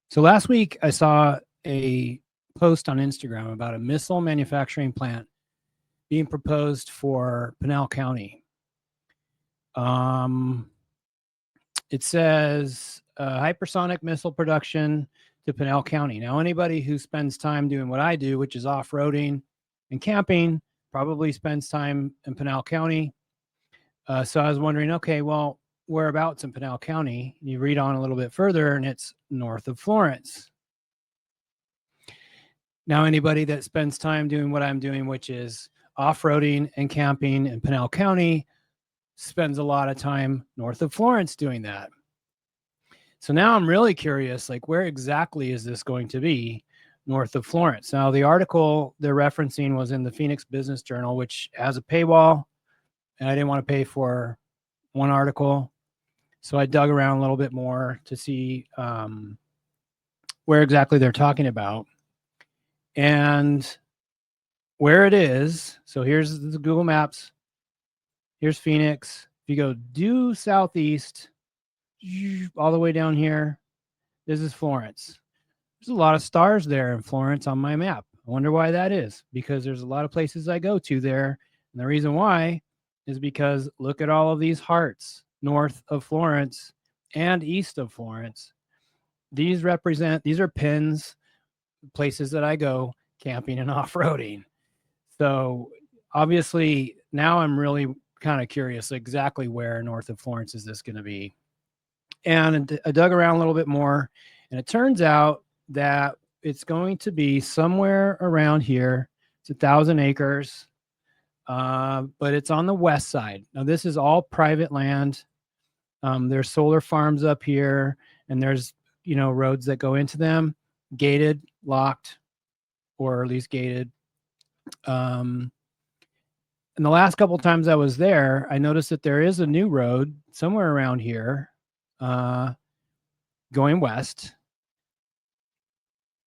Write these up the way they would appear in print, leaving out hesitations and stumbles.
So last week I saw a post on Instagram about a missile manufacturing plant being proposed for Pinal County. Um, it says hypersonic missile production to Pinal County. Now, anybody who spends time doing what I do, which is off-roading and camping, probably spends time in Pinal County. So I was wondering, okay, well, whereabouts in Pinal County? You read on a little bit further, and it's north of Florence. Now, anybody that spends time doing what I'm doing, which is off-roading and camping in Pinal County, spends a lot of time north of Florence doing that. So now I'm really curious, like, where exactly is this going to be north of Florence? Now, the article they're referencing was in the Phoenix Business Journal, which has a paywall, and I didn't want to pay for one article. So I dug around a little bit more to see where exactly they're talking about. And where it is, so here's the Google Maps. Here's Phoenix. If you go due southeast, all the way down here, this is Florence. There's a lot of stars there in Florence on my map. I wonder why that is, because there's a lot of places I go to there. And the reason why is because look at all of these hearts north of Florence and east of Florence. These are pins, places that I go camping and off-roading. So obviously now I'm really kind of curious exactly where north of Florence is this going to be. And I dug around a little bit more, and it turns out that it's going to be somewhere around here. It's 1,000 acres, but it's on the west side. Now, this is all private land. There's solar farms up here, and there's, roads that go into them, gated, locked, or at least gated. And the last couple of times I was there, I noticed that there is a new road somewhere around here going west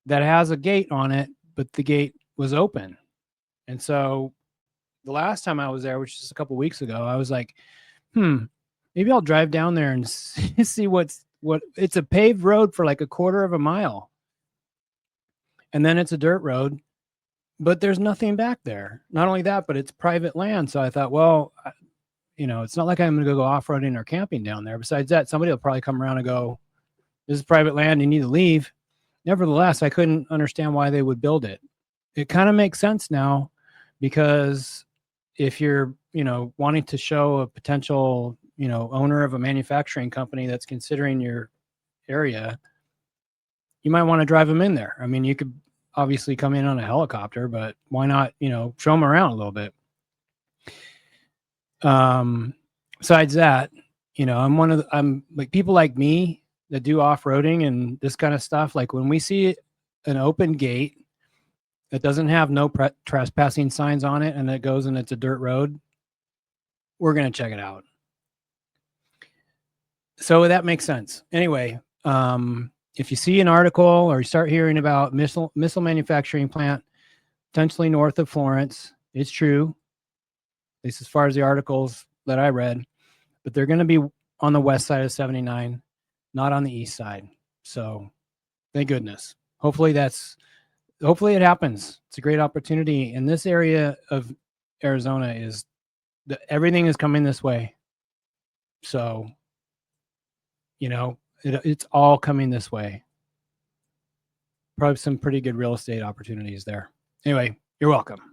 that has a gate on it, but the gate was open. And so the last time I was there, which is a couple of weeks ago, I was like, maybe I'll drive down there and see what it's a paved road for like a quarter of a mile. And then it's a dirt road, but there's nothing back there. Not only that, but it's private land. So I thought, well, it's not like I'm going to go off-roading or camping down there. Besides that, somebody will probably come around and go, this is private land, you need to leave. Nevertheless, I couldn't understand why they would build it. It kind of makes sense now, because if you're, wanting to show a potential, owner of a manufacturing company that's considering your area, you might want to drive them in there. I mean, you could obviously come in on a helicopter, but why not, show them around a little bit. Besides that, I'm like people like me that do off-roading and this kind of stuff. Like when we see an open gate that doesn't have no trespassing signs on it and it goes and it's a dirt road, we're going to check it out. So that makes sense. Anyway, if you see an article or you start hearing about missile manufacturing plant potentially north of Florence, it's true, at least as far as the articles that I read, but they're going to be on the west side of 79, not on the east side. So thank goodness. Hopefully it happens. It's a great opportunity. In this area of Arizona everything is coming this way. So, it's all coming this way. Probably some pretty good real estate opportunities there. Anyway, you're welcome.